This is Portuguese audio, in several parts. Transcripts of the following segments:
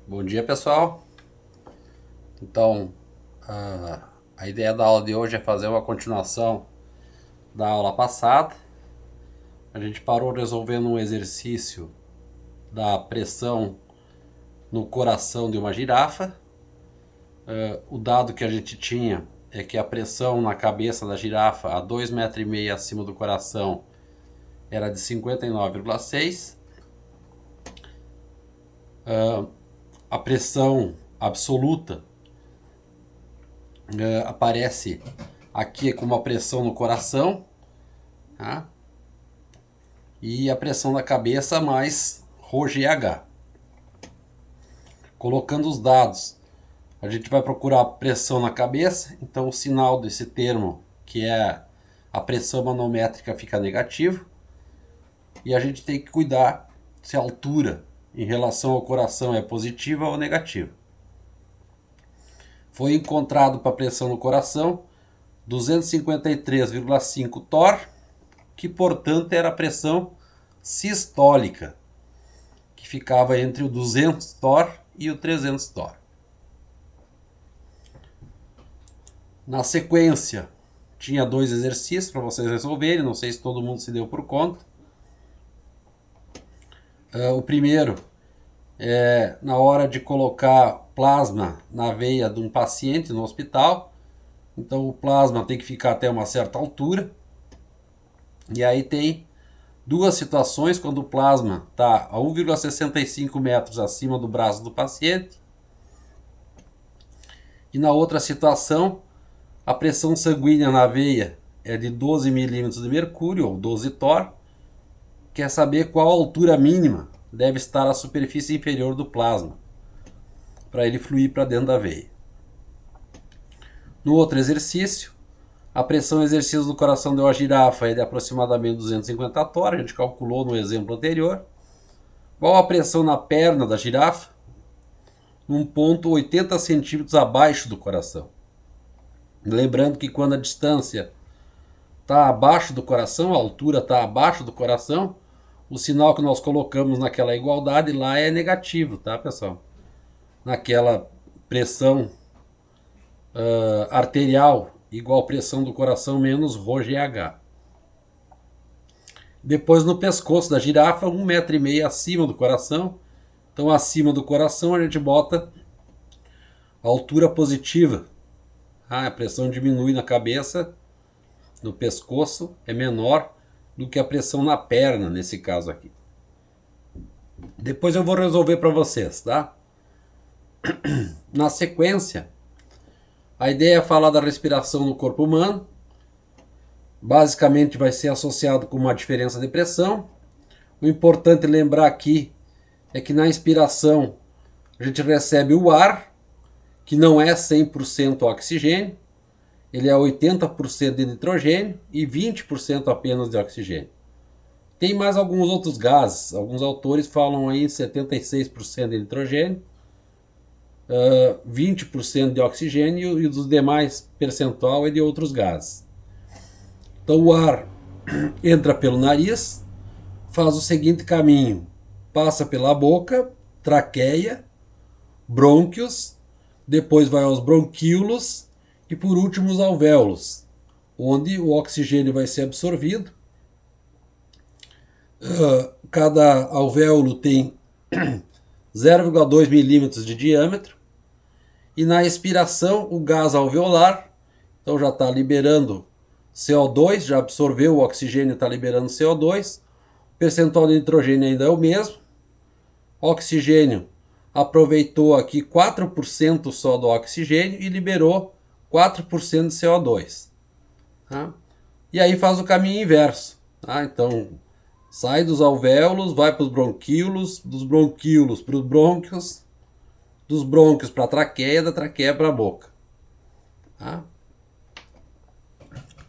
Bom dia, pessoal. Então, a ideia da aula de hoje é fazer uma continuação da aula passada. A gente parou resolvendo um exercício da pressão no coração de uma girafa. O dado que a gente tinha é que a pressão na cabeça da girafa a 2,5 metros acima do coração era de 59,6. A pressão absoluta aparece aqui como a pressão no coração, tá? E a pressão na cabeça mais ρGH. Colocando os dados, a gente vai procurar a pressão na cabeça, então o sinal desse termo, que é a pressão manométrica, fica negativo. E a gente tem que cuidar se a altura em relação ao coração é positiva ou negativa. Foi encontrado para a pressão no coração 253,5 torr, que portanto era a pressão sistólica, que ficava entre o 200 torr e o 300 torr. Na sequência, tinha dois exercícios para vocês resolverem, não sei se todo mundo se deu por conta. O primeiro é na hora de colocar plasma na veia de um paciente no hospital. Então o plasma tem que ficar até uma certa altura. E aí tem duas situações quando o plasma está a 1,65 metros acima do braço do paciente. E na outra situação, a pressão sanguínea na veia é de 12 milímetros de mercúrio, ou 12 torr. Quer saber qual a altura mínima deve estar a superfície inferior do plasma, para ele fluir para dentro da veia. No outro exercício, a pressão exercida no coração de uma girafa é de aproximadamente 250 torr, a gente calculou no exemplo anterior. Qual a pressão na perna da girafa? Num ponto 80 centímetros abaixo do coração. Lembrando que quando a distância está abaixo do coração, a altura está abaixo do coração, o sinal que nós colocamos naquela igualdade lá é negativo, tá, pessoal? Naquela pressão arterial igual pressão do coração menos ρGH. Depois no pescoço da girafa, 1,5 metro acima do coração. Então acima do coração a gente bota a altura positiva. A pressão diminui na cabeça, no pescoço é menor do que a pressão na perna, nesse caso aqui. Depois eu vou resolver para vocês, tá? Na sequência, a ideia é falar da respiração no corpo humano. Basicamente vai ser associado com uma diferença de pressão. O importante lembrar aqui é que na inspiração a gente recebe o ar, que não é 100% oxigênio. Ele é 80% de nitrogênio e 20% apenas de oxigênio. Tem mais alguns outros gases. Alguns autores falam aí 76% de nitrogênio, 20% de oxigênio e os demais percentual é de outros gases. Então o ar entra pelo nariz, faz o seguinte caminho: passa pela boca, traqueia, brônquios, depois vai aos bronquíolos e por último os alvéolos, onde o oxigênio vai ser absorvido. Cada alvéolo tem 0,2 milímetros de diâmetro. E na expiração, o gás alveolar, então já está liberando CO2, já absorveu o oxigênio, está liberando CO2. O percentual de nitrogênio ainda é o mesmo. O oxigênio aproveitou aqui 4% só do oxigênio e liberou 4% de CO2. Tá? E aí faz o caminho inverso. Tá? Então, sai dos alvéolos, vai para os bronquíolos, dos bronquíolos para os brônquios, dos brônquios para a traqueia, da traqueia para a boca. Tá?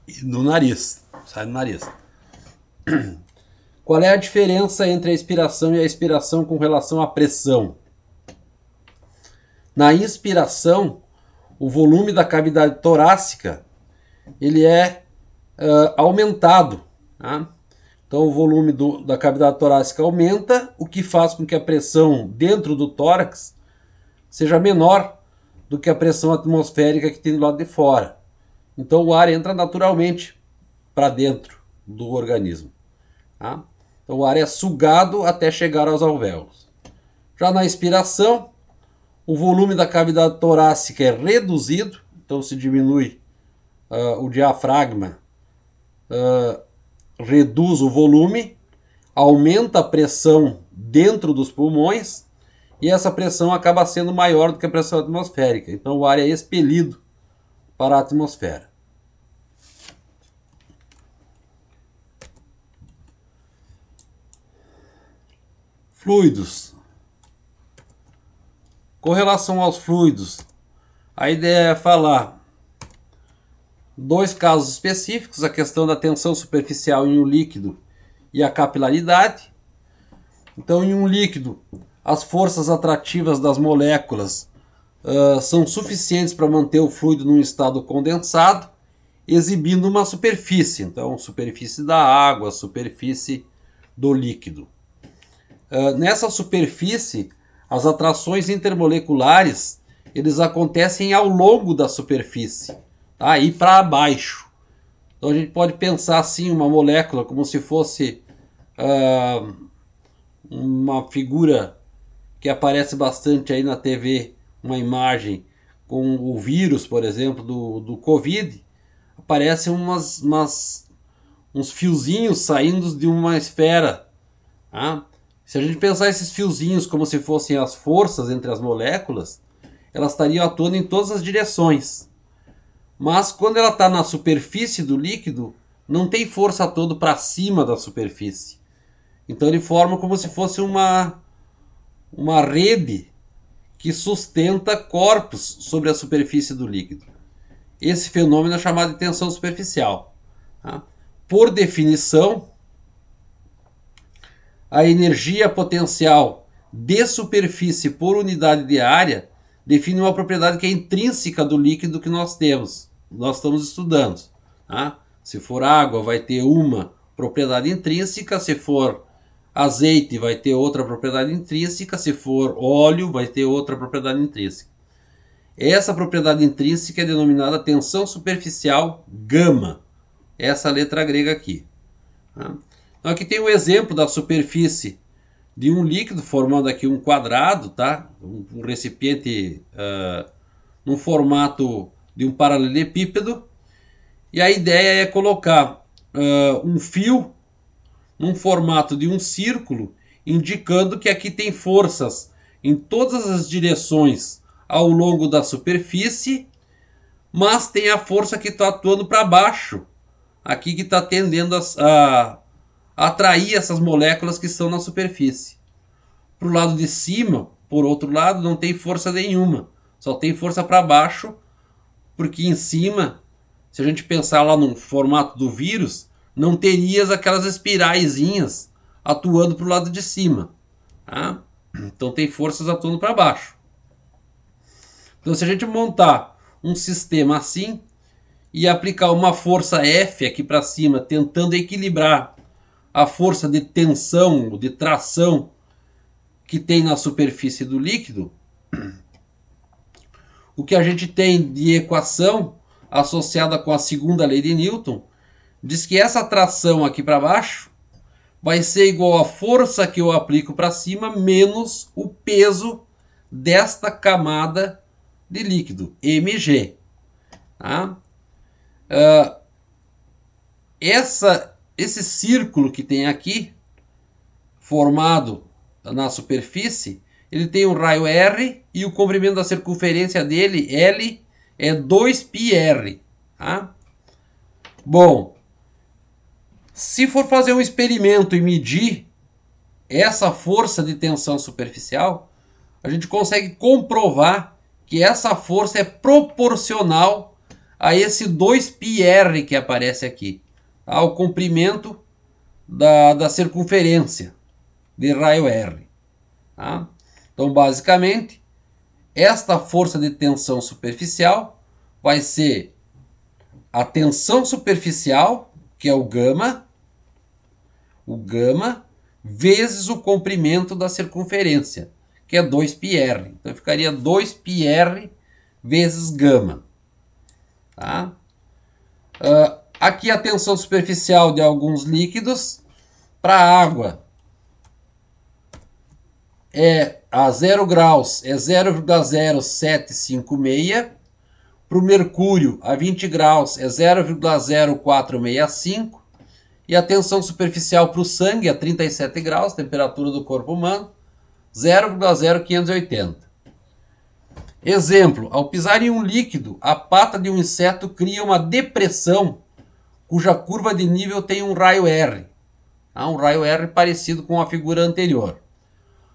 E no nariz, sai do nariz. Qual é a diferença entre a inspiração e a expiração com relação à pressão? Na inspiração, o volume da cavidade torácica ele é aumentado. Tá? Então o volume da cavidade torácica aumenta, o que faz com que a pressão dentro do tórax seja menor do que a pressão atmosférica que tem do lado de fora. Então o ar entra naturalmente para dentro do organismo. Tá? Então o ar é sugado até chegar aos alvéolos. Já na expiração, o volume da cavidade torácica é reduzido, então se diminui o diafragma, reduz o volume, aumenta a pressão dentro dos pulmões e essa pressão acaba sendo maior do que a pressão atmosférica. Então o ar é expelido para a atmosfera. Fluidos. Com relação aos fluidos, a ideia é falar dois casos específicos, a questão da tensão superficial em um líquido e a capilaridade. Então, em um líquido, as forças atrativas das moléculas são suficientes para manter o fluido num estado condensado, exibindo uma superfície. Então, superfície da água, superfície do líquido. Nessa superfície, as atrações intermoleculares eles acontecem ao longo da superfície, tá? E para baixo. Então a gente pode pensar assim uma molécula como se fosse uma figura que aparece bastante aí na TV, uma imagem com o vírus, por exemplo, do Covid. Aparecem uns fiozinhos saindo de uma esfera. Tá? Se a gente pensar esses fiozinhos como se fossem as forças entre as moléculas, elas estariam atuando em todas as direções. Mas quando ela está na superfície do líquido, não tem força toda para cima da superfície. Então ele forma como se fosse uma rede que sustenta corpos sobre a superfície do líquido. Esse fenômeno é chamado de tensão superficial. Tá? Por definição, a energia potencial de superfície por unidade de área define uma propriedade que é intrínseca do líquido que nós estamos estudando. Tá? Se for água, vai ter uma propriedade intrínseca, se for azeite, vai ter outra propriedade intrínseca, se for óleo, vai ter outra propriedade intrínseca. Essa propriedade intrínseca é denominada tensão superficial gama, essa letra grega aqui. Tá? Então aqui tem um exemplo da superfície de um líquido, formando aqui um quadrado, tá? Um recipiente no formato de um paralelepípedo. E a ideia é colocar um fio num formato de um círculo, indicando que aqui tem forças em todas as direções ao longo da superfície, mas tem a força que está atuando para baixo, aqui que está tendendo a atrair essas moléculas que estão na superfície. Para o lado de cima, por outro lado, não tem força nenhuma. Só tem força para baixo, porque em cima, se a gente pensar lá no formato do vírus, não terias aquelas espiraizinhas atuando para o lado de cima. Tá? Então tem forças atuando para baixo. Então se a gente montar um sistema assim e aplicar uma força F aqui para cima, tentando equilibrar a força de tensão, de tração que tem na superfície do líquido, o que a gente tem de equação associada com a segunda lei de Newton diz que essa tração aqui para baixo vai ser igual à força que eu aplico para cima menos o peso desta camada de líquido, mg. Tá? Esse círculo que tem aqui, formado na superfície, ele tem um raio R e o comprimento da circunferência dele, L, é 2πr. Tá? Bom, se for fazer um experimento e medir essa força de tensão superficial, a gente consegue comprovar que essa força é proporcional a esse 2πr que aparece aqui, tá? O comprimento da circunferência de raio R. Tá? Então, basicamente, esta força de tensão superficial vai ser a tensão superficial, que é o gama, vezes o comprimento da circunferência, que é 2πr. Então ficaria 2πr vezes gama. Tá? Aqui a tensão superficial de alguns líquidos. Para a água, a 0 graus é 0,0756. Para o mercúrio, a 20 graus é 0,0465. E a tensão superficial para o sangue, a 37 graus, temperatura do corpo humano, 0,0580. Exemplo, ao pisar em um líquido, a pata de um inseto cria uma depressão cuja curva de nível tem um raio R. Um raio R parecido com a figura anterior.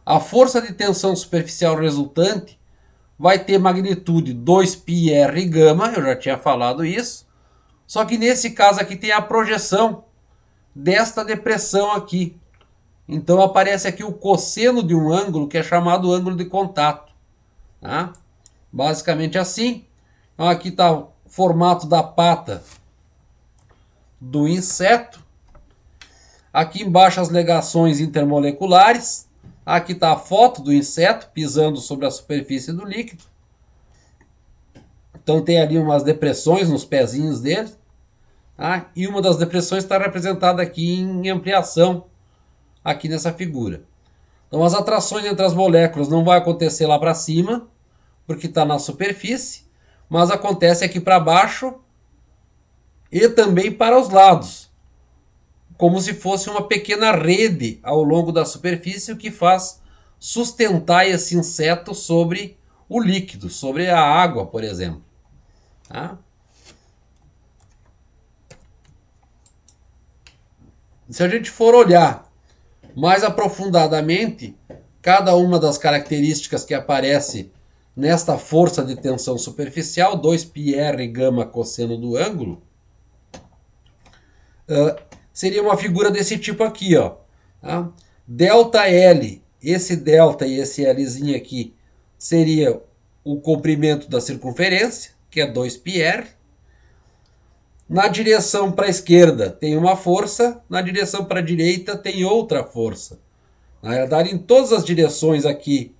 A força de tensão superficial resultante vai ter magnitude 2πr gama, eu já tinha falado isso, só que nesse caso aqui tem a projeção desta depressão aqui. Então aparece aqui o cosseno de um ângulo que é chamado ângulo de contato. Tá? Basicamente assim. Então aqui está o formato da pata do inseto. Aqui embaixo as ligações intermoleculares. Aqui está a foto do inseto pisando sobre a superfície do líquido. Então tem ali umas depressões nos pezinhos dele. Tá? E uma das depressões está representada aqui em ampliação, aqui nessa figura. Então as atrações entre as moléculas não vai acontecer lá para cima, porque está na superfície, mas acontece aqui para baixo e também para os lados, como se fosse uma pequena rede ao longo da superfície, o que faz sustentar esse inseto sobre o líquido, sobre a água, por exemplo. Tá? Se a gente for olhar mais aprofundadamente cada uma das características que aparece nesta força de tensão superficial, 2πr gama cosseno do ângulo, seria uma figura desse tipo aqui, ó. Tá? Delta L, esse delta e esse Lzinho aqui seria o comprimento da circunferência, que é 2πr. Na direção para a esquerda tem uma força, na direção para a direita tem outra força. Na verdade, em todas as direções aqui,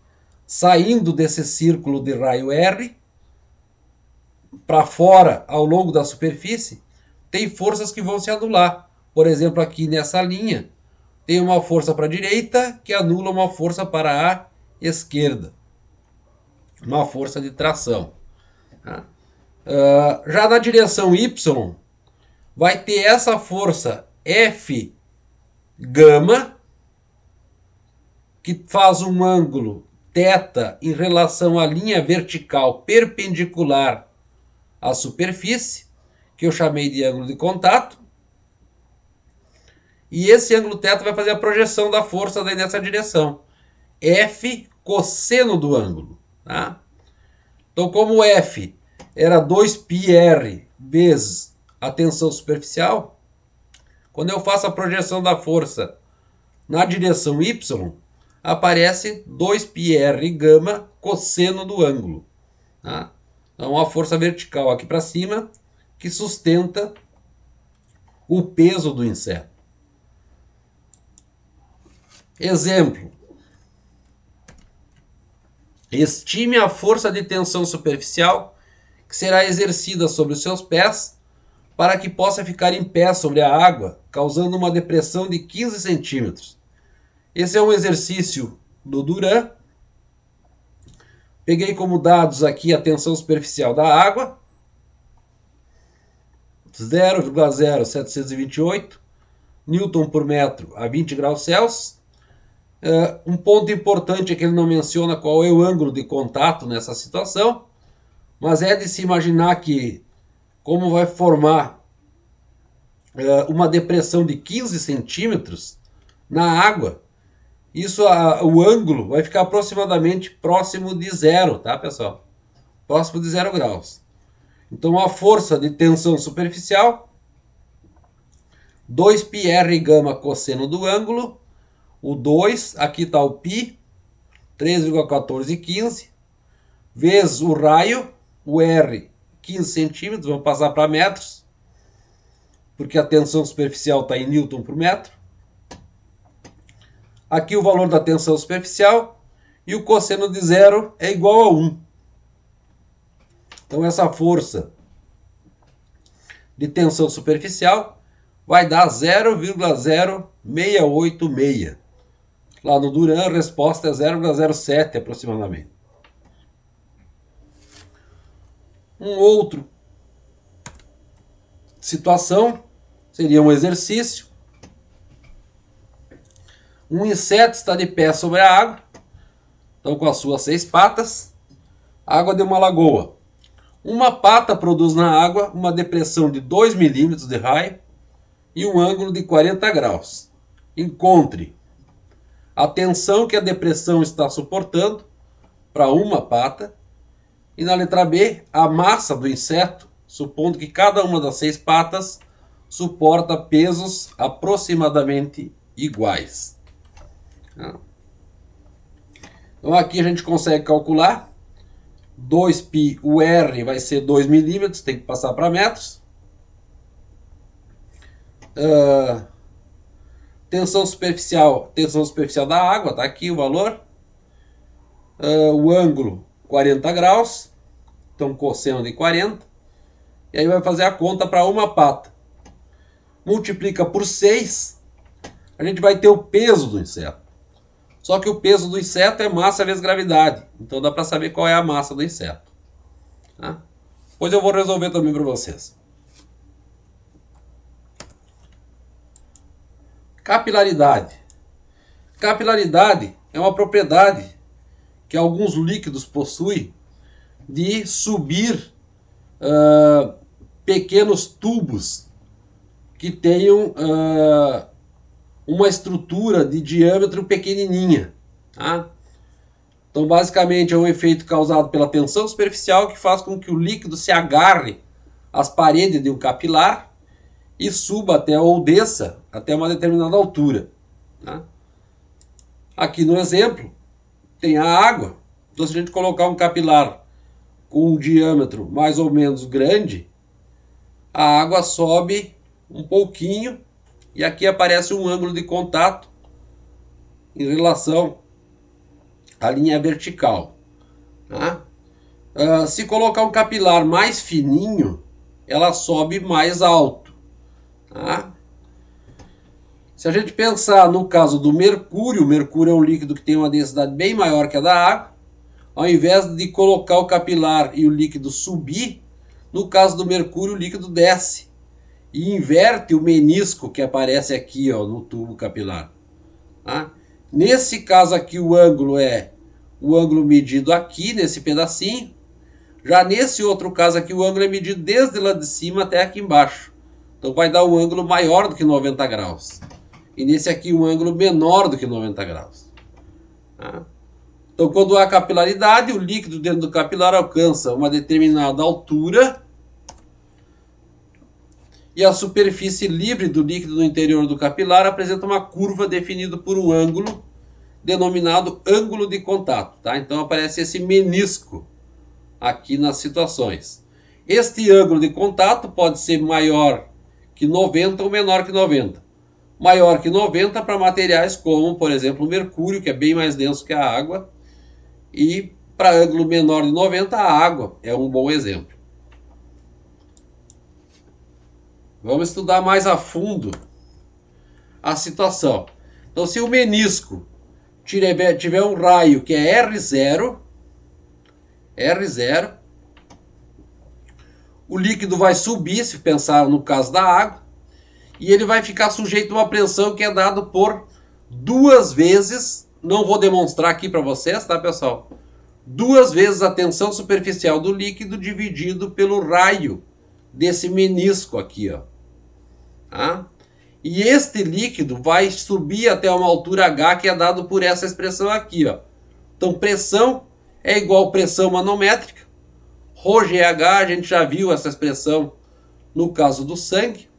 saindo desse círculo de raio R, para fora, ao longo da superfície, tem forças que vão se anular. Por exemplo, aqui nessa linha, tem uma força para a direita que anula uma força para a esquerda. Uma força de tração. Já na direção Y, vai ter essa força F gama, que faz um ângulo θ em relação à linha vertical perpendicular à superfície, que eu chamei de ângulo de contato. E esse ângulo θ vai fazer a projeção da força daí nessa direção. F cosseno do ângulo. Tá? Então, como F era 2πr vezes a tensão superficial, quando eu faço a projeção da força na direção Y, aparece 2πr gama cosseno do ângulo. Tá? Então, uma força vertical aqui para cima que sustenta o peso do inseto. Exemplo. Estime a força de tensão superficial que será exercida sobre os seus pés para que possa ficar em pé sobre a água, causando uma depressão de 15 centímetros. Esse é um exercício do Duran. Peguei como dados aqui a tensão superficial da água, 0,0728 Newton por metro a 20 graus Celsius. Um ponto importante é que ele não menciona qual é o ângulo de contato nessa situação, mas é de se imaginar que, como vai formar uma depressão de 15 centímetros na água, o ângulo vai ficar aproximadamente próximo de zero, tá, pessoal? Próximo de 0 graus. Então a força de tensão superficial, 2πr gama cosseno do ângulo, o 2, aqui está o π, 3,1415, vezes o raio, o R, 15 centímetros, vamos passar para metros, porque a tensão superficial está em Newton por metro. Aqui o valor da tensão superficial, e o cosseno de zero é igual a 1. Então essa força de tensão superficial vai dar 0,0686. Lá no Duran a resposta é 0,07 aproximadamente. Um outro situação seria um exercício. Um inseto está de pé sobre a água, então com as suas 6 patas, água de uma lagoa. Uma pata produz na água uma depressão de 2 milímetros de raio e um ângulo de 40 graus. Encontre a tensão que a depressão está suportando para uma pata e na letra B, a massa do inseto, supondo que cada uma das 6 patas suporta pesos aproximadamente iguais. Então aqui a gente consegue calcular 2π, o R vai ser 2 milímetros, tem que passar para metros. Tensão superficial da água, está aqui o valor. O ângulo 40 graus, então cosseno de 40. E aí vai fazer a conta para uma pata. Multiplica por 6, a gente vai ter o peso do inseto. Só que o peso do inseto é massa vezes gravidade. Então dá para saber qual é a massa do inseto. Tá? Depois eu vou resolver também para vocês. Capilaridade. Capilaridade é uma propriedade que alguns líquidos possuem de subir pequenos tubos que tenham uma estrutura de diâmetro pequenininha. Tá? Então basicamente é um efeito causado pela tensão superficial que faz com que o líquido se agarre às paredes de um capilar e suba até ou desça até uma determinada altura. Tá? Aqui no exemplo tem a água. Então se a gente colocar um capilar com um diâmetro mais ou menos grande, a água sobe um pouquinho e aqui aparece um ângulo de contato em relação à linha vertical. Tá? Se colocar um capilar mais fininho, ela sobe mais alto. Tá? Se a gente pensar no caso do mercúrio, o mercúrio é um líquido que tem uma densidade bem maior que a da água. Ao invés de colocar o capilar e o líquido subir, no caso do mercúrio o líquido desce. E inverte o menisco que aparece aqui no tubo capilar. Tá? Nesse caso aqui o ângulo é o ângulo medido aqui, nesse pedacinho. Já nesse outro caso aqui o ângulo é medido desde lá de cima até aqui embaixo. Então vai dar um ângulo maior do que 90 graus. E nesse aqui um ângulo menor do que 90 graus. Tá? Então quando há capilaridade, o líquido dentro do capilar alcança uma determinada altura e a superfície livre do líquido no interior do capilar apresenta uma curva definida por um ângulo denominado ângulo de contato. Tá? Então aparece esse menisco aqui nas situações. Este ângulo de contato pode ser maior que 90 ou menor que 90. Maior que 90 para materiais como, por exemplo, o mercúrio, que é bem mais denso que a água. E para ângulo menor de 90, a água é um bom exemplo. Vamos estudar mais a fundo a situação. Então, se o menisco tiver um raio que é R0, o líquido vai subir, se pensar no caso da água, e ele vai ficar sujeito a uma pressão que é dado por 2 vezes, não vou demonstrar aqui para vocês, tá pessoal? 2 vezes a tensão superficial do líquido dividido pelo raio desse menisco aqui, ó. Tá? E este líquido vai subir até uma altura H que é dado por essa expressão aqui, ó. Então pressão é igual pressão manométrica. ρGH, a gente já viu essa expressão no caso do sangue.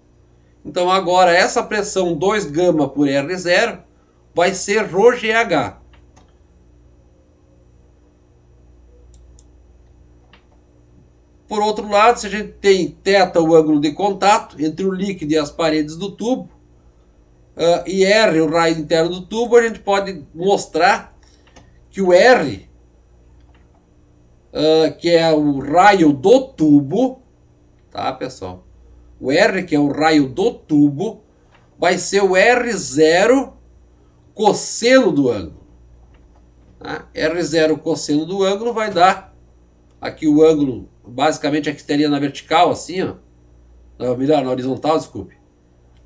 Então agora essa pressão 2 gama por R0 vai ser ρGH. Por outro lado, se a gente tem θ, o ângulo de contato entre o líquido e as paredes do tubo, e R, o raio interno do tubo, a gente pode mostrar que o R, que é o raio do tubo, tá, pessoal? O R, que é o raio do tubo, vai ser o R0 cosseno do ângulo. Tá? R0 cosseno do ângulo vai dar aqui o ângulo, basicamente aqui estaria na vertical, assim, ó. Não, melhor, na horizontal, desculpe.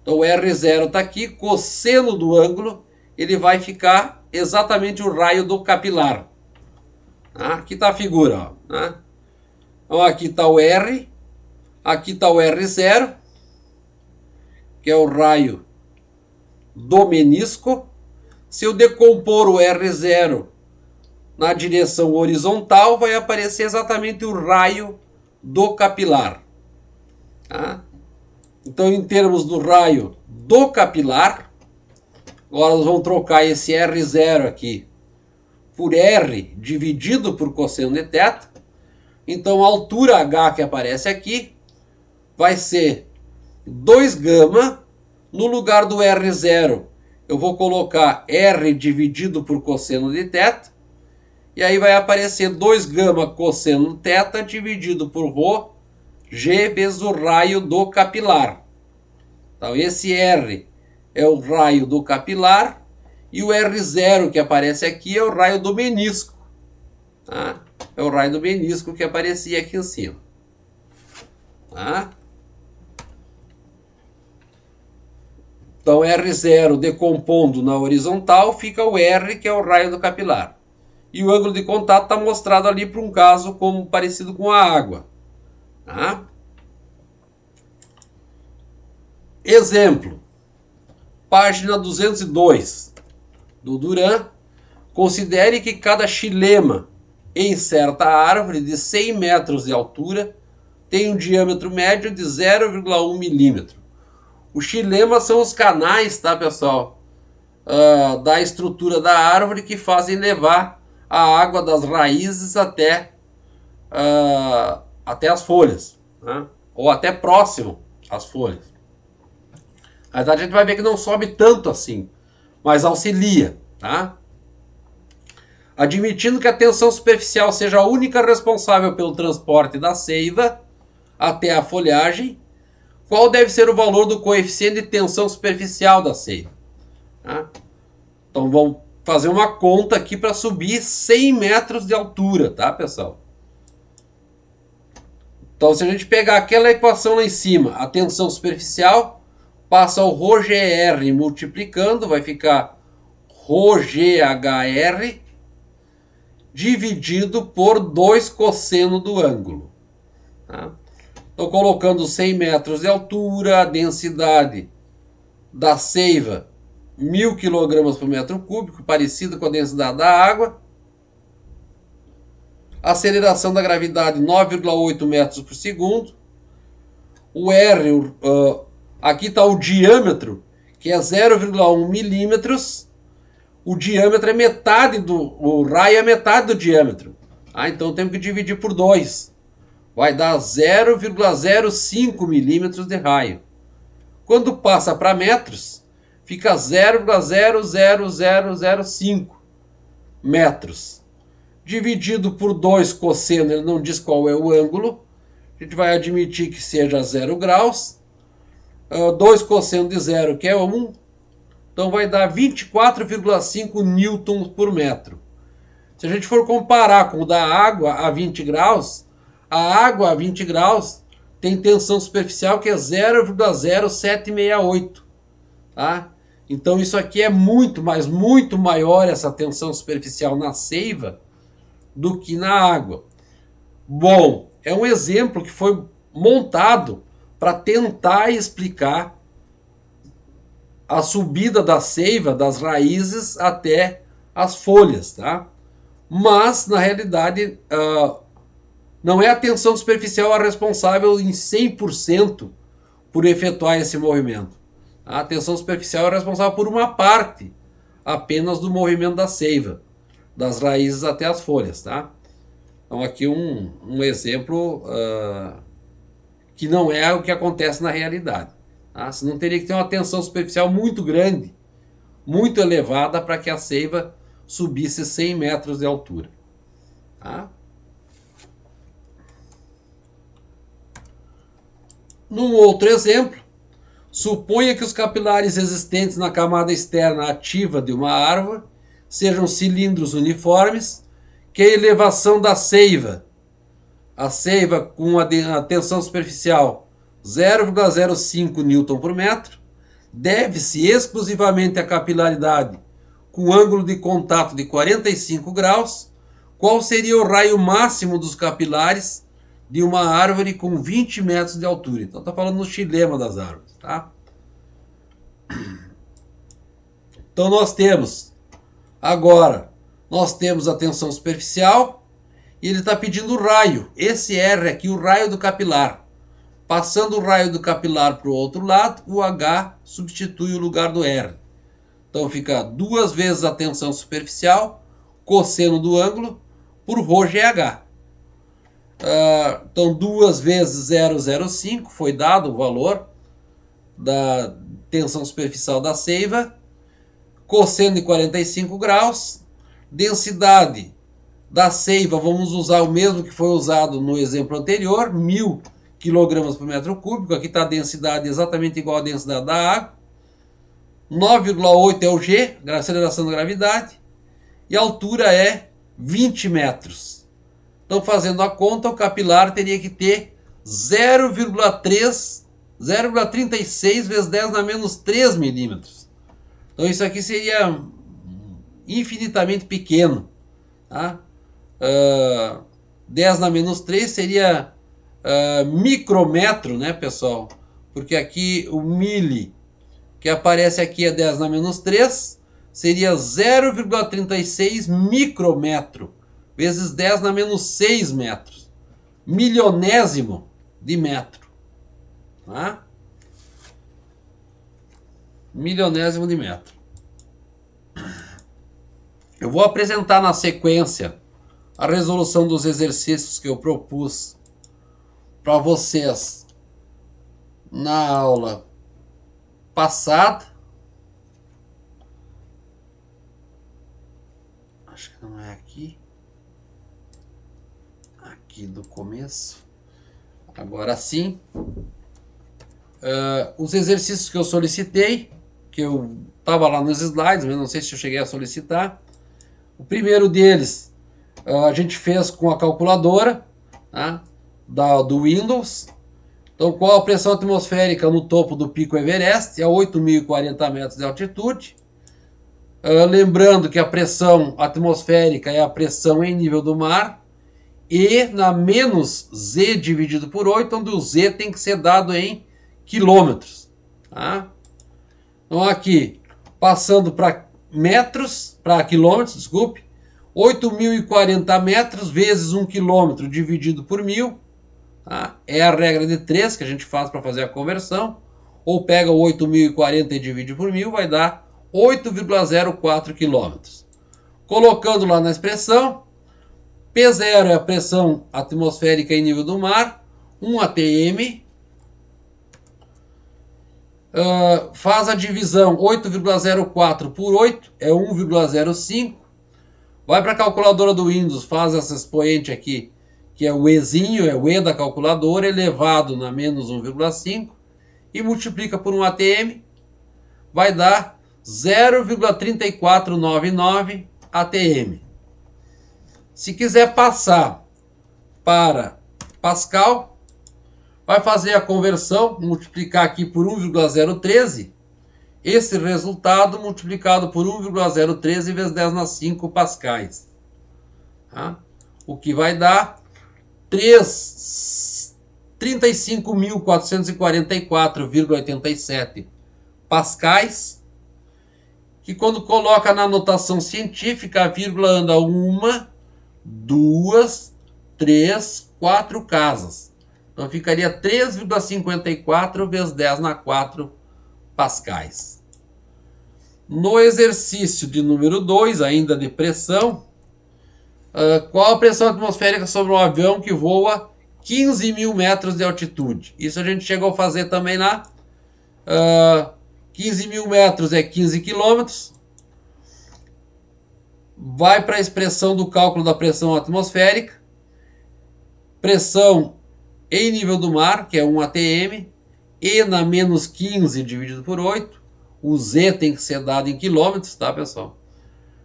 Então o R0 está aqui, cosseno do ângulo, ele vai ficar exatamente o raio do capilar. Tá? Aqui está a figura, ó. Tá? Então aqui está o R, aqui está o R0, que é o raio do menisco. Se eu decompor o R0 na direção horizontal, vai aparecer exatamente o raio do capilar. Tá? Então, em termos do raio do capilar, agora nós vamos trocar esse R0 aqui por R dividido por cosseno de θ. Então, a altura H que aparece aqui vai ser 2 gama. No lugar do R0, eu vou colocar R dividido por cosseno de θ. E aí vai aparecer 2 gama cosseno de θ dividido por ρ, G vezes o raio do capilar. Então, esse R é o raio do capilar. E o R0 que aparece aqui é o raio do menisco. Tá? É o raio do menisco que aparecia aqui em cima. Tá? Então, R0 decompondo na horizontal, fica o R, que é o raio do capilar. E o ângulo de contato está mostrado ali para um caso como parecido com a água. Tá? Exemplo. Página 202 do Duran. Considere que cada xilema em certa árvore de 100 metros de altura tem um diâmetro médio de 0,1 milímetro. Os xilemas são os canais, tá, pessoal? Da estrutura da árvore que fazem levar a água das raízes até as folhas, né? Ou até próximo às folhas. A gente vai ver que não sobe tanto assim, mas auxilia, tá? Admitindo que a tensão superficial seja a única responsável pelo transporte da seiva até a folhagem, qual deve ser o valor do coeficiente de tensão superficial da seiva? Tá? Então vamos fazer uma conta aqui para subir 100 metros de altura, tá, pessoal? Então, se a gente pegar aquela equação lá em cima, a tensão superficial, passa o ρgr multiplicando, vai ficar ρghr dividido por 2 cosseno do ângulo. Tá? Então, colocando 100 metros de altura, a densidade da seiva, 1000 kg por metro cúbico, parecido com a densidade da água. Aceleração da gravidade, 9,8 metros por segundo. O R, aqui está o diâmetro, que é 0,1 milímetros. O diâmetro é metade o raio é metade do diâmetro. Então temos que dividir por 2. Vai dar 0,05 milímetros de raio. Quando passa para metros, fica 0,00005 metros. Dividido por 2 cosseno, ele não diz qual é o ângulo. A gente vai admitir que seja 0 graus. 2 cosseno de 0, que é 1. Então vai dar 24,5 newtons por metro. Se a gente for comparar com o da água a 20 graus, a água a 20 graus tem tensão superficial que é 0,0768. Tá? Então isso aqui é muito, mas muito maior, essa tensão superficial na seiva, do que na água. Bom, é um exemplo que foi montado para tentar explicar a subida da seiva, das raízes até as folhas, tá? Mas, na realidade, não é a tensão superficial a responsável em 100% por efetuar esse movimento. A tensão superficial é responsável por uma parte apenas do movimento da seiva, das raízes até as folhas, tá? Então aqui um exemplo que não é o que acontece na realidade. Tá? Senão teria que ter uma tensão superficial muito grande, muito elevada, para que a seiva subisse 100 metros de altura. Tá? Num outro exemplo, suponha que os capilares existentes na camada externa ativa de uma árvore sejam cilindros uniformes, que a elevação da seiva, a seiva com a tensão superficial 0,05 Newton por metro, deve-se exclusivamente à capilaridade com ângulo de contato de 45 graus, qual seria o raio máximo dos capilares de uma árvore com 20 metros de altura. Então está falando no xilema das árvores. Tá? Então nós temos a tensão superficial e ele está pedindo o raio. Esse R aqui, o raio do capilar. Passando o raio do capilar para o outro lado, o H substitui o lugar do R. Então fica 2 vezes a tensão superficial, cosseno do ângulo, por ρGH. Então 2 vezes 0,05 foi dado o valor da tensão superficial da seiva, cosseno de 45 graus, densidade da seiva, vamos usar o mesmo que foi usado no exemplo anterior, 1000 kg por metro cúbico, aqui está a densidade exatamente igual à densidade da água, 9,8 é o G, aceleração da gravidade, e a altura é 20 metros. Então, fazendo a conta, o capilar teria que ter 0,36 vezes 10 na menos 3 milímetros. Então, isso aqui seria infinitamente pequeno. Tá? 10 na menos 3 seria micrometro, né, pessoal? Porque aqui o mili que aparece aqui é 10 na menos 3, seria 0,36 micrometro, vezes 10 na menos 6 metros. Milionésimo de metro. Tá? Milionésimo de metro. Eu vou apresentar na sequência a resolução dos exercícios que eu propus para vocês na aula passada. Acho que não é aqui. Aqui do começo. Agora sim. Os exercícios que eu solicitei, que eu estava lá nos slides, mas não sei se eu cheguei a solicitar. O primeiro deles a gente fez com a calculadora, tá? Do Windows. Então, qual a pressão atmosférica no topo do Pico Everest? É 8.040 metros de altitude. Lembrando que a pressão atmosférica é a pressão em nível do mar. E na menos Z dividido por 8, onde o Z tem que ser dado em quilômetros. Tá? Então, aqui, passando para quilômetros, desculpe. 8.040 metros vezes 1 quilômetro dividido por 1.000. Tá? É a regra de 3 que a gente faz para fazer a conversão. Ou pega o 8.040 e divide por 1.000, vai dar 8,04 quilômetros. Colocando lá na expressão, P0 é a pressão atmosférica em nível do mar, 1 atm. Faz a divisão 8,04 por 8, é 1,05. Vai para a calculadora do Windows, faz essa expoente aqui, que é o Ezinho, é o E da calculadora, elevado na menos 1,5, e multiplica por 1 atm, vai dar 0,3499 atm. Se quiser passar para Pascal, vai fazer a conversão, multiplicar aqui por 1,013, esse resultado multiplicado por 1,013 vezes 10 na 5 pascais. Tá? O que vai dar 35.444,87 pascais, que quando coloca na notação científica, a vírgula anda 1, 2, 3, 4 casas. Então ficaria 3,54 vezes 10 na 4 pascais. No exercício de número 2, ainda de pressão, qual a pressão atmosférica sobre um avião que voa 15.000 metros de altitude? Isso a gente chegou a fazer também lá. 15.000 metros é 15 quilômetros. vai para a expressão do cálculo da pressão atmosférica. Pressão em nível do mar, que é 1 atm, e na menos 15 dividido por 8. O Z tem que ser dado em quilômetros, tá, pessoal?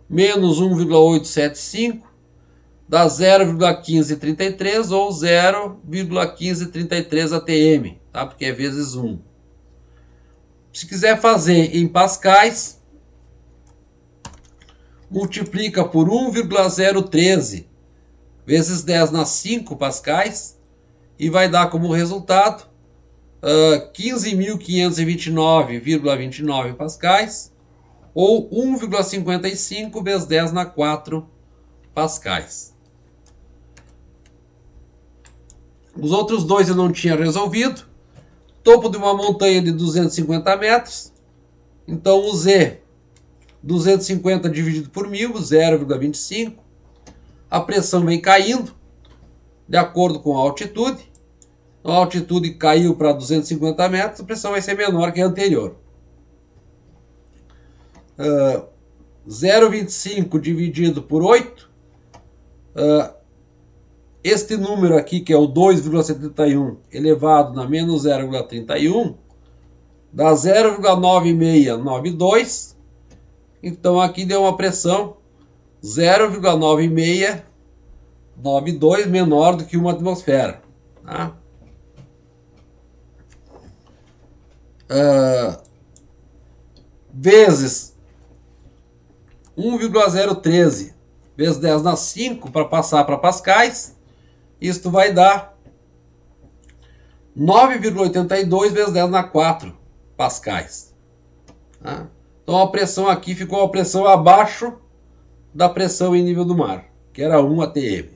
Menos 1,875 dá 0,1533 ou 0,1533 atm, tá? Porque é vezes 1. Se quiser fazer em pascais, multiplica por 1,013 vezes 10 na 5 pascais e vai dar como resultado 15.529,29 pascais ou 1,55 vezes 10 na 4 pascais. Os outros dois eu não tinha resolvido. Topo de uma montanha de 250 metros. Então o Z, 250 dividido por 1000, 0,25. A pressão vem caindo de acordo com a altitude. A altitude caiu para 250 metros, a pressão vai ser menor que a anterior. 0,25 dividido por 8. Este número aqui, que é o 2,71 elevado na menos 0,31, dá 0,9692. Então aqui deu uma pressão 0,9692 menor do que uma atmosfera. Tá? Vezes 1,013 vezes 10 na 5 para passar para pascais. Isto vai dar 9,82 vezes 10 na 4 pascais. Tá? Então a pressão aqui ficou uma pressão abaixo da pressão em nível do mar, que era 1 atm.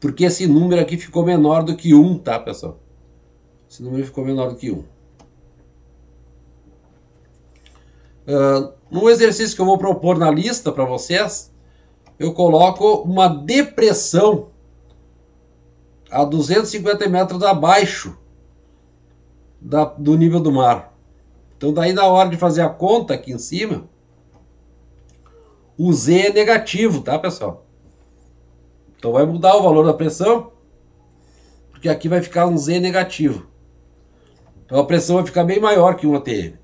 Porque esse número aqui ficou menor do que 1, tá, pessoal? Esse número ficou menor do que 1. No exercício que eu vou propor na lista para vocês, eu coloco uma depressão a 250 metros abaixo do nível do mar. Então daí na hora de fazer a conta aqui em cima, o Z é negativo, tá, pessoal? Então vai mudar o valor da pressão, porque aqui vai ficar um Z negativo. Então a pressão vai ficar bem maior que 1 atm.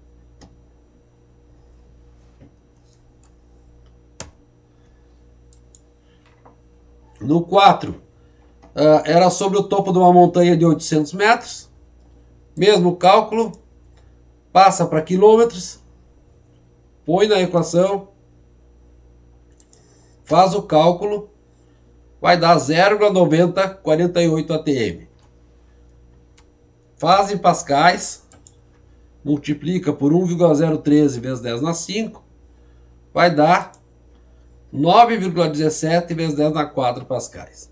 No 4, era sobre o topo de uma montanha de 800 metros. Mesmo cálculo, passa para quilômetros, põe na equação, faz o cálculo, vai dar 0,9048 atm. Faz em pascais, multiplica por 1,013 vezes 10 na 5, vai dar 9,17 vezes 10 na 4 pascais.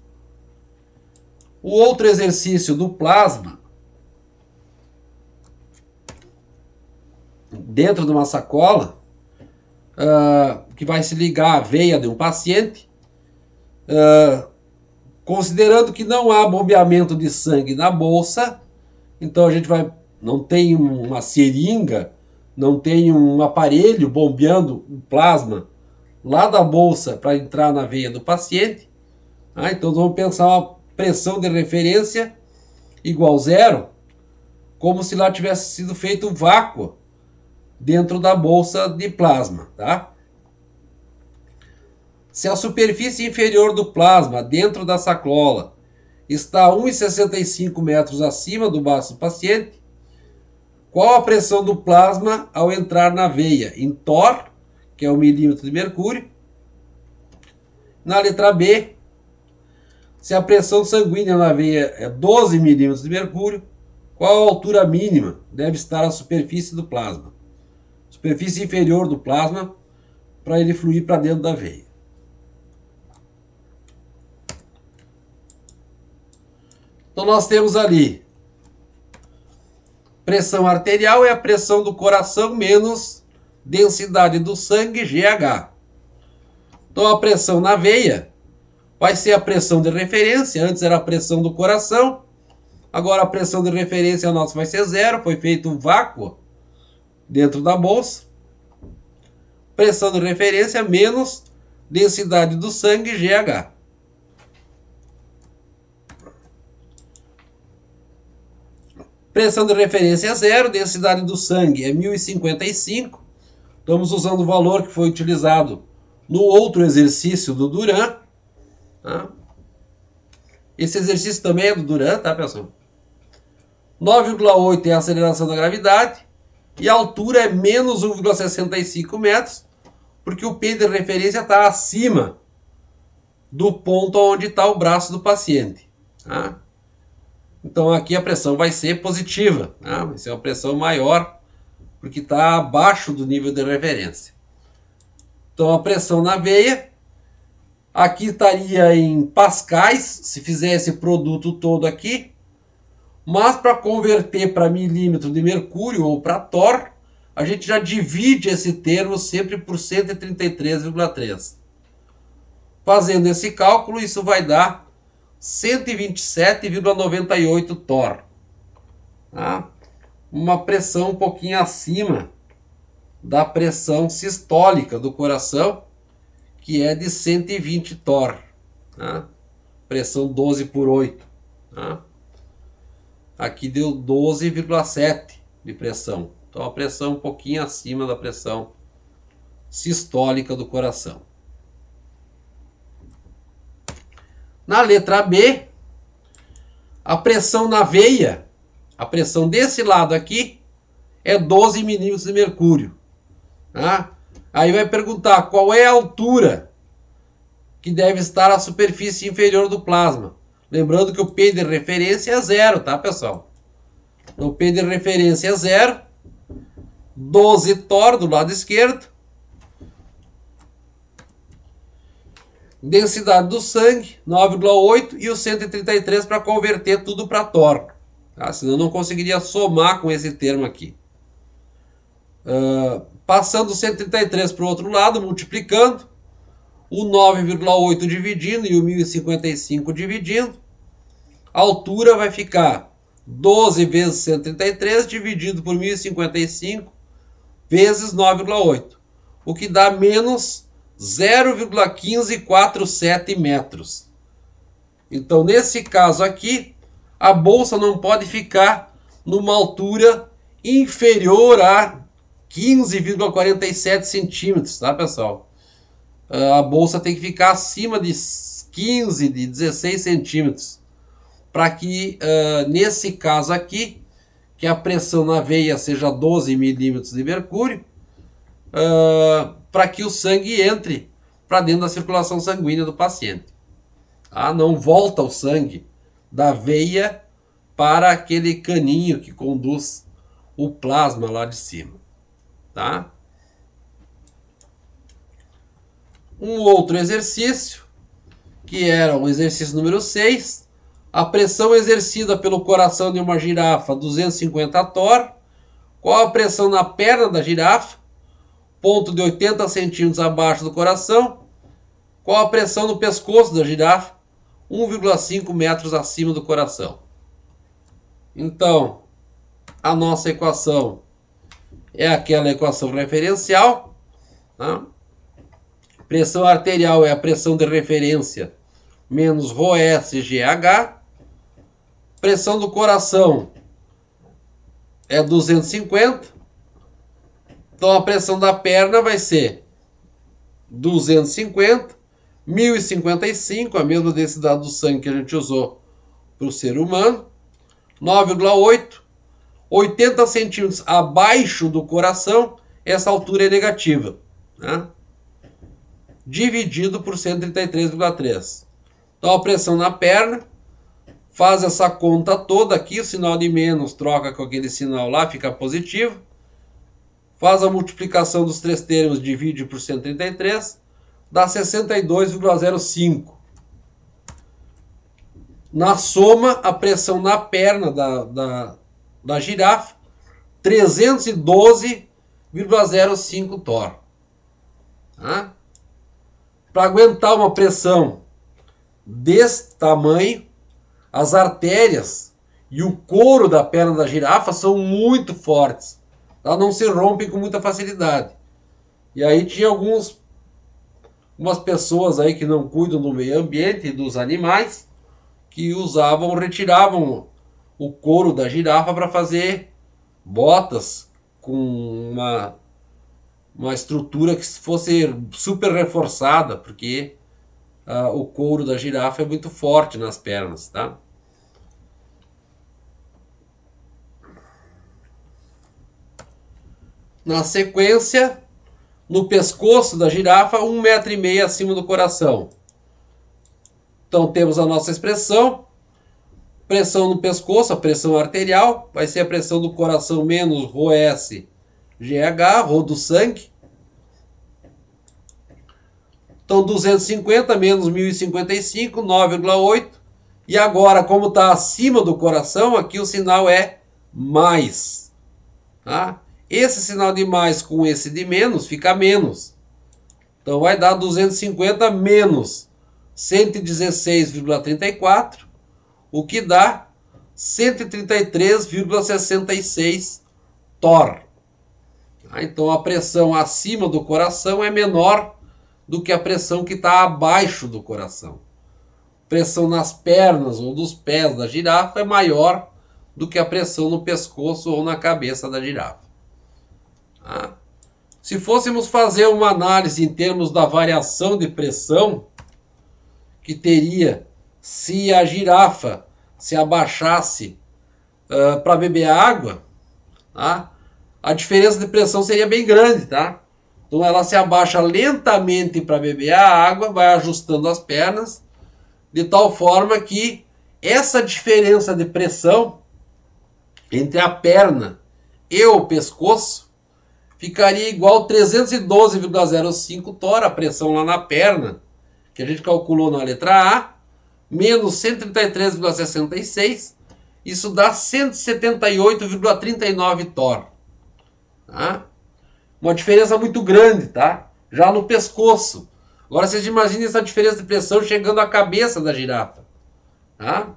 O outro exercício do plasma, dentro de uma sacola, que vai se ligar à veia de um paciente, considerando que não há bombeamento de sangue na bolsa, então a gente não tem uma seringa, não tem um aparelho bombeando o plasma lá da bolsa para entrar na veia do paciente. Então vamos pensar uma pressão de referência igual zero, como se lá tivesse sido feito um vácuo dentro da bolsa de plasma. Tá? Se a superfície inferior do plasma dentro da sacola está a 1,65 metros acima do baço do paciente, qual a pressão do plasma ao entrar na veia? Em torr, que é o milímetro de mercúrio. Na letra B, se a pressão sanguínea na veia é 12 milímetros de mercúrio, qual a altura mínima deve estar a superfície do plasma? Superfície inferior do plasma, para ele fluir para dentro da veia. Então nós temos ali pressão arterial é a pressão do coração menos densidade do sangue, GH. Então a pressão na veia vai ser a pressão de referência. Antes era a pressão do coração, agora a pressão de referência nossa vai ser zero, foi feito um vácuo dentro da bolsa. pressão de referência menos densidade do sangue, GH. Pressão de referência é 0, densidade do sangue é 1055. Estamos usando o valor que foi utilizado no outro exercício do Duran. Tá? Esse exercício também é do Duran, tá, pessoal? 9,8 é a aceleração da gravidade e a altura é menos 1,65 metros, porque o P de referência está acima do ponto onde está o braço do paciente. Tá? Então aqui a pressão vai ser positiva, tá? Vai ser uma pressão maior, porque está abaixo do nível de referência. Então a pressão na veia, aqui estaria em pascais, se fizer esse produto todo aqui, mas para converter para milímetro de mercúrio ou para torr, a gente já divide esse termo sempre por 133,3. Fazendo esse cálculo, isso vai dar 127,98 torr. Tá? Uma pressão um pouquinho acima da pressão sistólica do coração, que é de 120 torr. Tá? Pressão 12 por 8. Tá? Aqui deu 12,7 de pressão. Então a pressão um pouquinho acima da pressão sistólica do coração. Na letra B, a pressão na veia, a pressão desse lado aqui, é 12 milímetros de mercúrio. Tá? Aí vai perguntar qual é a altura que deve estar a superfície inferior do plasma. Lembrando que o P de referência é 0, tá, pessoal? Então, o P de referência é 0, 12 torr do lado esquerdo, densidade do sangue, 9,8 e o 133 para converter tudo para torr. Tá? Senão eu não conseguiria somar com esse termo aqui. Passando o 133 para o outro lado, multiplicando, o 9,8 dividindo e o 1055 dividindo, a altura vai ficar 12 vezes 133 dividido por 1055 vezes 9,8, o que dá menos 0,1547 metros. Então, nesse caso aqui, a bolsa não pode ficar numa altura inferior a 15,47 centímetros, tá, pessoal? A bolsa tem que ficar acima de 15, de 16 centímetros, para que, nesse caso aqui, que a pressão na veia seja 12 milímetros de mercúrio, para que o sangue entre para dentro da circulação sanguínea do paciente. Tá? Não volta o sangue da veia para aquele caninho que conduz o plasma lá de cima. Tá? Um outro exercício, que era o exercício número 6, a pressão exercida pelo coração de uma girafa, 250 torr. Qual a pressão na perna da girafa? Ponto de 80 centímetros abaixo do coração. Qual a pressão no pescoço da girafa? 1,5 metros acima do coração. Então, a nossa equação é aquela equação referencial. Tá? Pressão arterial é a pressão de referência menos ρS/GH. Pressão do coração é 250. Então a pressão da perna vai ser 250, 1055, a mesma densidade do sangue que a gente usou para o ser humano. 9,8, 80 centímetros abaixo do coração, essa altura é negativa. Né? Dividido por 133,3. Então a pressão na perna, faz essa conta toda aqui, o sinal de menos troca com aquele sinal lá, fica positivo. Faz a multiplicação dos três termos, divide por 133, dá 62,05. Na soma, a pressão na perna da girafa, 312,05 torr. Tá? Para aguentar uma pressão desse tamanho, as artérias e o couro da perna da girafa são muito fortes. Elas não se rompem com muita facilidade. E aí tinha algumas pessoas aí que não cuidam do meio ambiente e dos animais, que retiravam o couro da girafa para fazer botas com uma estrutura que fosse super reforçada, porque o couro da girafa é muito forte nas pernas, tá? Na sequência, no pescoço da girafa, 1,5 m acima do coração. Então temos a nossa expressão. Pressão no pescoço, a pressão arterial, vai ser a pressão do coração menos ρS GH, Rho do sangue. Então 250 menos 1055, 9,8. E agora, como está acima do coração, aqui o sinal é mais. Tá? Esse sinal de mais com esse de menos fica menos. Então vai dar 250 menos 116,34, o que dá 133,66 torr. Então a pressão acima do coração é menor do que a pressão que está abaixo do coração. Pressão nas pernas ou dos pés da girafa é maior do que a pressão no pescoço ou na cabeça da girafa. Se fôssemos fazer uma análise em termos da variação de pressão que teria se a girafa se abaixasse para beber água, tá? A diferença de pressão seria bem grande, tá? Então ela se abaixa lentamente para beber a água, vai ajustando as pernas, de tal forma que essa diferença de pressão entre a perna e o pescoço ficaria igual a 312,05 torr, a pressão lá na perna, que a gente calculou na letra A, menos 133,66, isso dá 178,39 torr. Tá? Uma diferença muito grande, tá? Já no pescoço. Agora vocês imaginem essa diferença de pressão chegando à cabeça da girafa. Tá?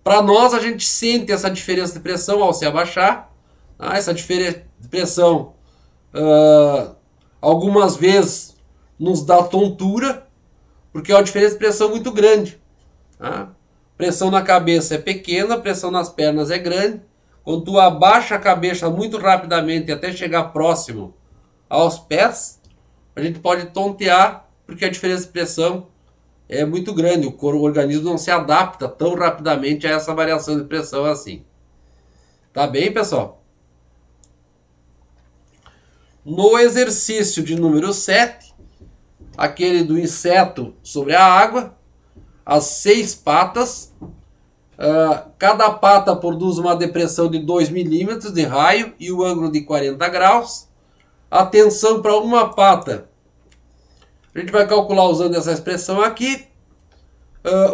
Para nós, a gente sente essa diferença de pressão ao se abaixar. Tá? Essa diferença de pressão algumas vezes nos dá tontura, porque é uma diferença de pressão muito grande. Tá? Pressão na cabeça é pequena, pressão nas pernas é grande. Quando tu abaixa a cabeça muito rapidamente até chegar próximo aos pés, a gente pode tontear, porque a diferença de pressão é muito grande. O organismo não se adapta tão rapidamente a essa variação de pressão assim. Tá bem, pessoal? No exercício de número 7, aquele do inseto sobre a água, as 6 patas, cada pata produz uma depressão de 2 milímetros de raio e o ângulo de 40 graus. A tensão para uma pata, a gente vai calcular usando essa expressão aqui.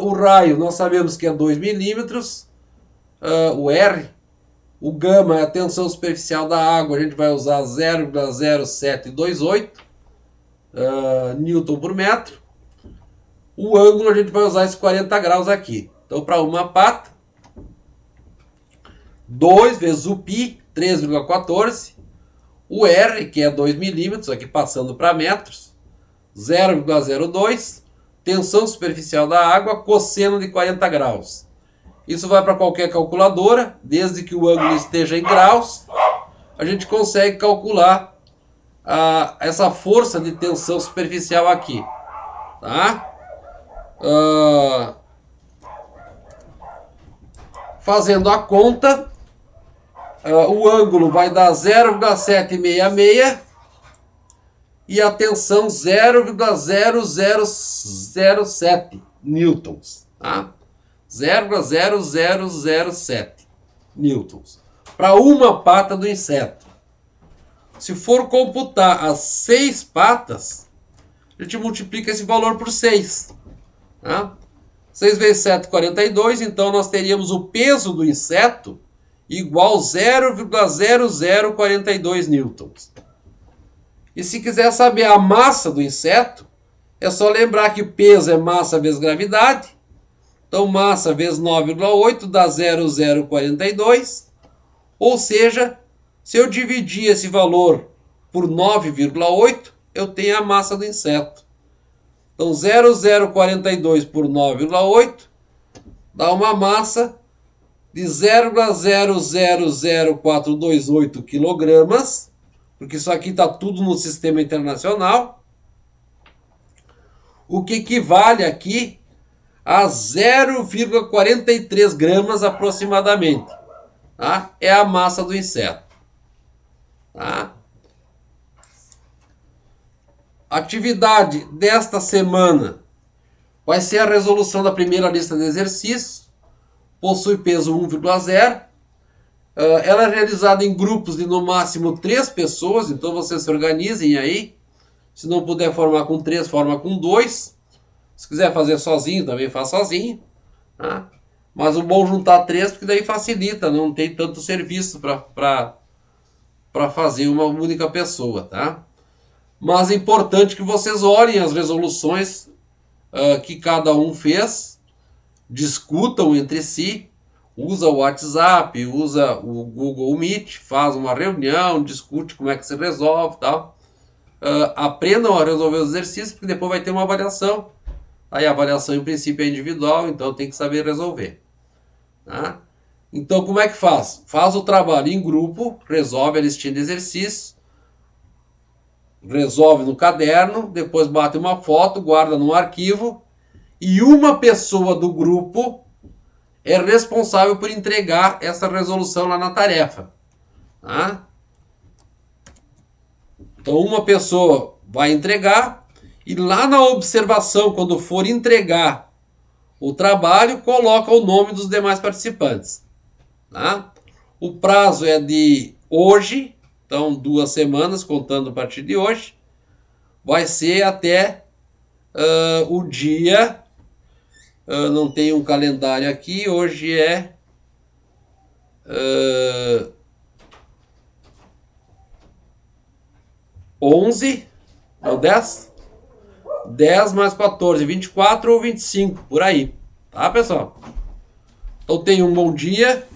O raio nós sabemos que é 2 milímetros, o R. O gama é a tensão superficial da água, a gente vai usar 0,0728 Newton por metro. O ângulo a gente vai usar esse 40 graus aqui. Então para uma pata, 2 vezes o π, 3,14. O R, que é 2 milímetros, aqui passando para metros, 0,02. Tensão superficial da água, cosseno de 40 graus. Isso vai para qualquer calculadora, desde que o ângulo esteja em graus, a gente consegue calcular essa força de tensão superficial aqui. Tá? Fazendo a conta, o ângulo vai dar 0,766 e a tensão 0,0007 newtons. Tá? 0,0007 newtons para uma pata do inseto. Se for computar as 6 patas, a gente multiplica esse valor por 6. Tá? 6 vezes 7, 42. Então nós teríamos o peso do inseto igual a 0,0042 newtons. E se quiser saber a massa do inseto, é só lembrar que peso é massa vezes gravidade. Então massa vezes 9,8 dá 0,042. Ou seja, se eu dividir esse valor por 9,8, eu tenho a massa do inseto. Então 0,042 por 9,8 dá uma massa de 0,000428 quilogramas, porque isso aqui está tudo no sistema internacional, o que equivale aqui a 0,43 gramas aproximadamente. Tá? É a massa do inseto. Tá? Atividade desta semana vai ser a resolução da primeira lista de exercícios. Possui peso 1,0. Ela é realizada em grupos de no máximo 3 pessoas, então vocês se organizem aí. Se não puder formar com 3, forma com 2. Se quiser fazer sozinho, também faz sozinho. Tá? Mas o bom é juntar 3, porque daí facilita, não tem tanto serviço para fazer uma única pessoa. Tá? Mas é importante que vocês olhem as resoluções que cada um fez, discutam entre si, usa o WhatsApp, usa o Google Meet, faz uma reunião, discute como é que se resolve, tal. Aprendam a resolver os exercícios, porque depois vai ter uma avaliação. Aí a avaliação em princípio é individual, então tem que saber resolver. Tá? Então como é que faz? Faz o trabalho em grupo, resolve a listinha de exercícios, resolve no caderno, depois bate uma foto, guarda num arquivo, e uma pessoa do grupo é responsável por entregar essa resolução lá na tarefa. Tá? Então uma pessoa vai entregar, e lá na observação, quando for entregar o trabalho, coloca o nome dos demais participantes. Tá? O prazo é de hoje, então 2 semanas, contando a partir de hoje. Vai ser até o dia... não tem um calendário aqui, hoje é... 11, não, 10? 10 mais 14, 24 ou 25, por aí. Tá, pessoal? Então tenham um bom dia.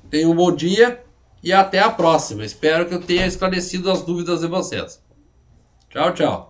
Tenham um bom dia e até a próxima. Espero que eu tenha esclarecido as dúvidas de vocês. Tchau, tchau.